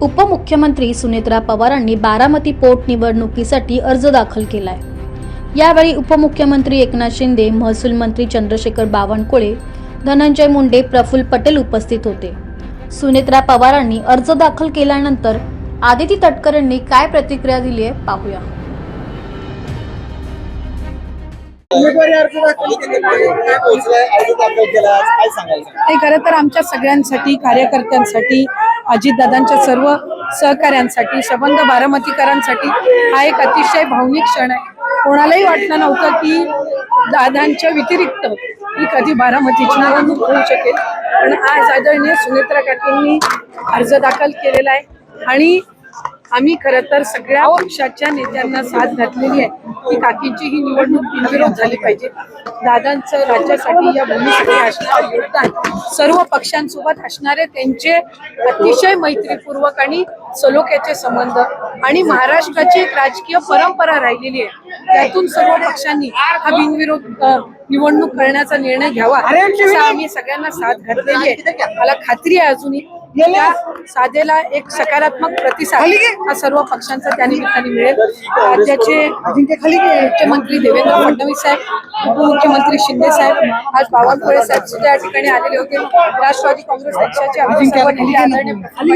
उपमुख्यमंत्री सुनेत्रा पवारांनी बारामती पोटनिवडणुकीसाठी अर्ज दाखल केलाय। यावेळी उपमुख्यमंत्री एकनाथ शिंदे, महसूल मंत्री चंद्रशेखर बावनकुळे, धनंजय मुंडे, प्रफुल्ल पटेल उपस्थित होते। सुनेत्रा पवारांनी अर्ज दाखल केल्यानंतर आदिती तटकरेंनी काय प्रतिक्रिया दिली आहे पाहूया। ते खरं तर आमच्या सगळ्यांसाठी, कार्यकर्त्यांसाठी, अजितदादांच्या सर्व सहकाऱ्यांसाठी, सबंध बारामतीकरांसाठी हा एक अतिशय भावनिक क्षण आहे। कोणालाही वाटलं नव्हतं की दादांच्या व्यतिरिक्त ही कधी बारामतीची निवडणूक होऊ शकेल, पण आज आदरणीय सुनेत्रा काकींनी अर्ज दाखल केलेला आहे आणि आम्ही खरं तर सगळ्या पक्षाच्या नेत्यांना साथ घातलेली आहे की काकींची ही निवडणूक बिनविरोध झाली पाहिजे। दादांचं राज्यासाठी, या भूमीसाठी असणारे योगदान, सर्व पक्षांसोबत असणारे त्यांचे अतिशय मैत्रीपूर्वक आणि सलोख्याचे संबंध आणि महाराष्ट्राची एक राजकीय परंपरा राहिलेली आहे, त्यातून सर्व पक्षांनी हा बिनविरोध निवडणूक करण्याचा निर्णय घ्यावा असा आम्ही सगळ्यांना साथ घातलेली आहे। मला खात्री आहे अजूनही त्या साधेला एक सकारात्मक प्रतिसाद हा सर्व पक्षांचा त्या निमित्ताने मिळेल। राज्याचे मुख्यमंत्री देवेंद्र फडणवीस साहेब, उपमुख्यमंत्री शिंदे साहेब, आज बावनकुळे साहेब सुद्धा या ठिकाणी आलेले होते। राष्ट्रवादी काँग्रेस पक्षाचे आदरणीय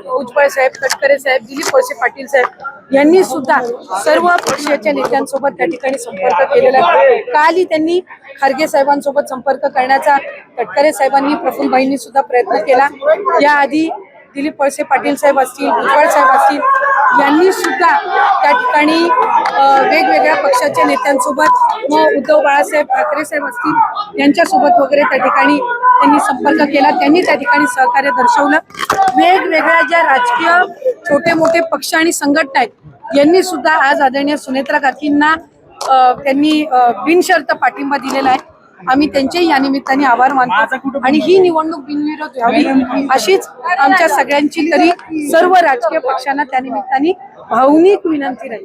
भुजबळ साहेब, तटकरे साहेब, दिलीप वळसे पाटील साहेब यांनी सुद्धा सर्व पक्षाच्या नेत्यांसोबत त्या ठिकाणी संपर्क केलेला आहे। कालही त्यांनी खारगे साहेबांसोबत संपर्क करण्याचा तटकरे साहेबांनी, प्रफुल्लभाईंनी सुद्धा प्रयत्न केला। याआधी दिलीप वळसे पाटील साहेब असतील, भुजबळ साहेब असतील यांनी सुद्धा त्या ठिकाणी वेगवेगळ्या पक्षाच्या नेत्यांसोबत, मग उद्धव बाळासाहेब ठाकरे साहेब असतील यांच्यासोबत वगैरे त्या ठिकाणी त्यांनी संपर्क केला। त्यांनी त्या ठिकाणी सहकार्य दर्शवलं। वेगवेगळ्या ज्या राजकीय छोटे मोठे पक्ष आणि संघटना आहेत यांनी सुद्धा आज आदरणीय सुनेत्रा काकींना त्यांनी बिनशर्त पाठिंबा दिलेला आहे। आम्ही त्यांचे या निमित्ताने आभार मानतो आणि ही निवडणूक बिनविरोध व्हावी अशीच आमच्या सगळ्यांची, तरी सर्व राजकीय पक्षांना त्या निमित्ताने भावनिक विनंती राहील।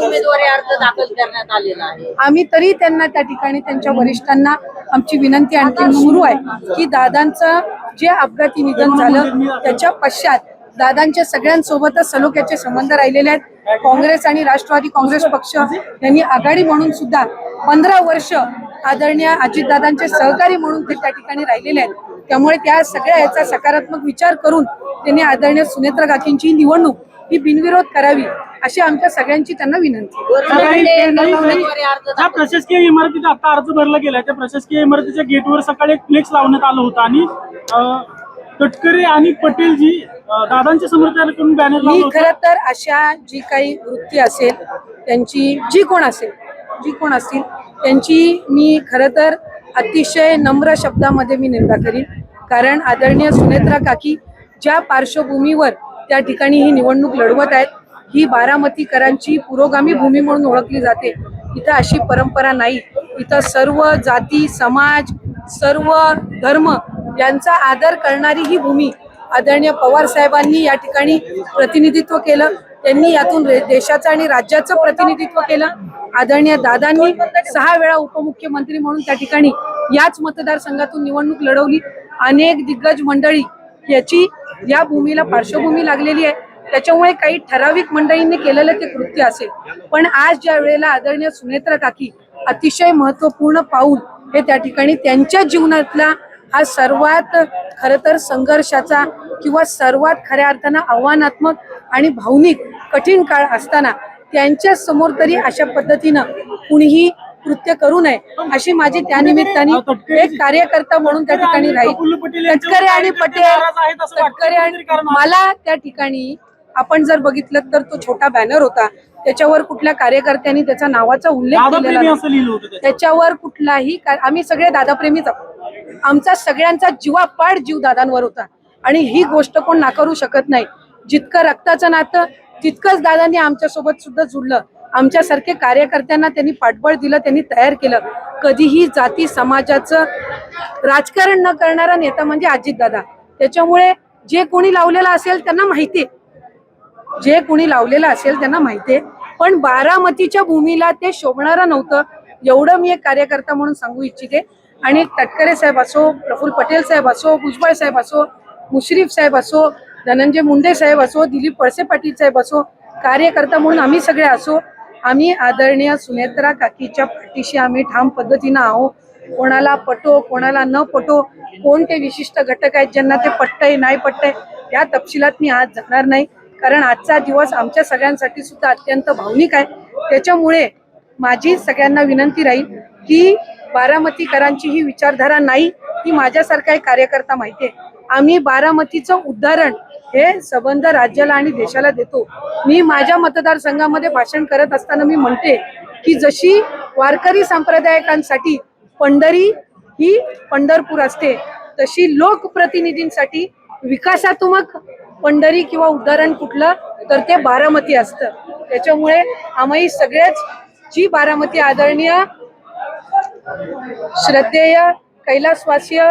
उमेदवारी अर्ज दाखल करण्यात आलेला आहे। आम्ही तरी त्यांना त्या ठिकाणी त्यांच्या वरिष्ठांना आमची विनंती आणखी सुरू आहे की दादांचं जे अपघाती निधन झालं त्याच्या पश्चात दादांच्या सगळ्यांसोबतच सलोख्याचे संबंध राहिलेले आहेत। काँग्रेस आणि राष्ट्रवादी काँग्रेस पक्ष यांनी आघाडी म्हणून सुद्धा 15 वर्ष आदरणीय अजितदादांचे सहकारी म्हणून ते त्या ठिकाणी राहिलेले आहेत। त्यामुळे त्या सगळ्या याचा सकारात्मक विचार करून त्यांनी आदरणीय सुनेत्रा काकींची निवडणूक ही बिनविरोध करावी अशी आमच्या सगळ्यांची त्यांना विनंती। ज्या प्रशासकीय इमारतीत आता अर्ज भरला गेला त्या प्रशासकीय इमारतीच्या गेटवर सकाळी एक फ्लेक्स लावण्यात आलं होतं आणि तटकरे आणि पटेल जी दादांच्या समर्थकांकडून बॅनर लावला होता। खरं तर अशा जी काही वृत्ती असेल त्यांची, जी कोण असतील त्यांची मी खरं तर अतिशय नम्र शब्दामध्ये मी निंदा करीन। कारण आदरणीय सुनेत्रा काकी ज्या पार्श्वभूमीवर त्या ठिकाणी ही निवडणूक लढवत आहेत, ही बारामतीकरांची पुरोगामी भूमी म्हणून ओळखली जाते। इथं अशी परंपरा नाही। इथं सर्व जाती, समाज, सर्व धर्म यांचा आदर करणारी ही भूमी आदरणीय पवार साहेबांनी या ठिकाणी प्रतिनिधित्व केलं। त्यांनी यातून देशाचं आणि राज्याचं प्रतिनिधित्व केलं। आदरणीय दादांनी 6 वेळा उपमुख्यमंत्री म्हणून त्या ठिकाणी याच मतदारसंघातून निवडणूक लढवली। अनेक दिग्गज मंडळी याची या भूमीला पार्श्वभूमी लागलेली आहे। त्याच्यामुळे काही ठराविक मंडळींनी केलेलं ते कृत्य असेल, पण आज ज्या वेळेला आदरणीय सुनेत्रा काकी अतिशय महत्त्वपूर्ण पाऊल हे त्या ठिकाणी त्यांच्या जीवनातला हा सर्वात खरं तर संघर्षाचा किंवा सर्वात खऱ्या अर्थानं आव्हानात्मक आणि भावनिक कठीण काळ असताना त्यांच्या समोर तरी अशा पद्धतीनं कुणीही कृत्य करू नये अशी माझी त्या निमित्ताने एक कार्यकर्ता म्हणून त्या ठिकाणी राहील। तटकरे आणि मला त्या ठिकाणी आपण जर बघितलं तर तो छोटा बॅनर होता, त्याच्यावर कुठल्या कार्यकर्त्यांनी त्याचा नावाचा उल्लेख केलेला नाही। त्याच्यावर कुठलाही, आम्ही सगळे दादाप्रेमीच आहोत। आमचा सगळ्यांचा जीवापाड जीव दादांवर होता आणि ही गोष्ट कोण नाकारू शकत नाही। जितकं रक्ताचं नातं तितकंच दादांनी आमच्यासोबत सुद्धा जुळलं। आमच्यासारखे कार्यकर्त्यांना त्यांनी पाठबळ दिलं, त्यांनी तयार केलं। कधीही जाती समाजाचं राजकारण न करणारा नेता म्हणजे अजितदादा। त्याच्यामुळे जे कोणी लावलेलं असेल त्यांना माहिती आहे, पण बारामतीच्या भूमीला ते शोभणारं नव्हतं एवढं मी एक कार्यकर्ता म्हणून सांगू इच्छिते। आणि तटकरे साहेब असो, प्रफुल्ल पटेल साहेब असो, भुजबळ साहेब असो, मुश्रीफ साहेब असो, धनंजय मुंडे साहेब असो, दिलीप वळसे पाटील साहेब असो, कार्यकर्ता म्हणून आम्ही सगळे असो, आम्ही आदरणीय सुनेत्रा काकीच्या पाठीशी आम्ही ठाम पद्धतीनं आहोत. कोणाला पटो कोणाला न पटो, कोणते विशिष्ट घटक आहेत ज्यांना ते पटतंय नाही पटतंय या तपशिलात मी आज जाणार नाही, कारण आजचा दिवस आमच्या सगळ्यांसाठी सुद्धा अत्यंत भावनिक आहे. त्याच्यामुळे माझी सगळ्यांना विनंती राहील की बारामतीकरांची ही विचारधारा नाही, ही माझ्यासारखा एक कार्यकर्ता माहिती आहे. आम्ही बारामतीचं उदाहरण हे संबंध राज्याला आणि देशाला देतो. मी माझ्या मतदारसंघामध्ये भाषण करत असताना मी म्हणते की जशी वारकरी संप्रदायिकांसाठी पंढरी ही पंढरपूर असते, तशी लोकप्रतिनिधींसाठी विकासात्मक पंढरी किंवा उदाहरण कुठलं तर ते बारामती असतं. त्याच्यामुळे आम्ही सगळेच जी बारामती आदरणीय श्रद्धेय कैलासवासीय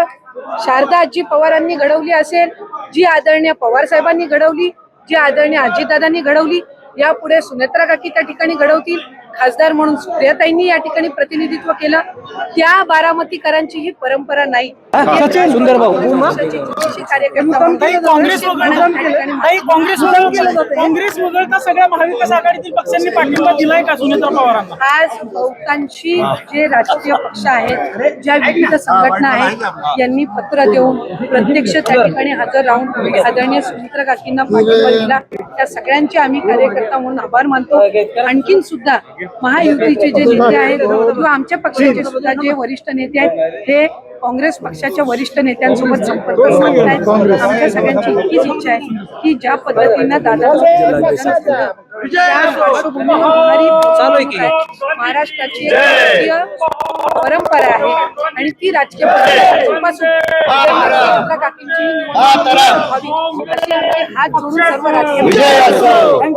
शारदा आजी पवारांनी घडवली असेल, जी आदरणीय पवार साहेबांनी घडवली, जी आदरणीय अजितदादांनी घडवली, यापुढे सुनेत्रा काकी त्या ठिकाणी घडवतील. खासदार म्हणून सुप्रियाताईंनी या ठिकाणी प्रतिनिधित्व केलं. त्या बारामतीकरांची ही परंपरा नाही. काँग्रेस वगळता सगळ्या महाविकास आघाडीतील पक्षांनी पाठिंबा दिलाय का सुनेत्रा पवारांना? आज बहुतांशी जे राजकीय पक्ष आहेत, ज्या विविध संघटना आहेत, यांनी पत्र देऊन प्रत्यक्ष त्या ठिकाणी हजर राहून आदरणीय सुनेत्रा काकींना पाठिंबा दिला. त्या सगळ्यांचे आम्ही कार्यकर्ता म्हणून आभार मानतो. आणखीन सुद्धा महायुतीचे जे नेते आहेत किंवा आमच्या पक्षाचे सुद्धा जे वरिष्ठ नेते आहेत, हे काँग्रेस पक्षाच्या वरिष्ठ नेत्यांसोबत संपर्क साधतायत. आमच्या सगळ्यांची इतकीच इच्छा आहे की ज्या पद्धतीनं महाराष्ट्राची राजकीय परंपरा आहे आणि ती राजकीय परंपरा काकींची हात जोडून सर्व राजकीय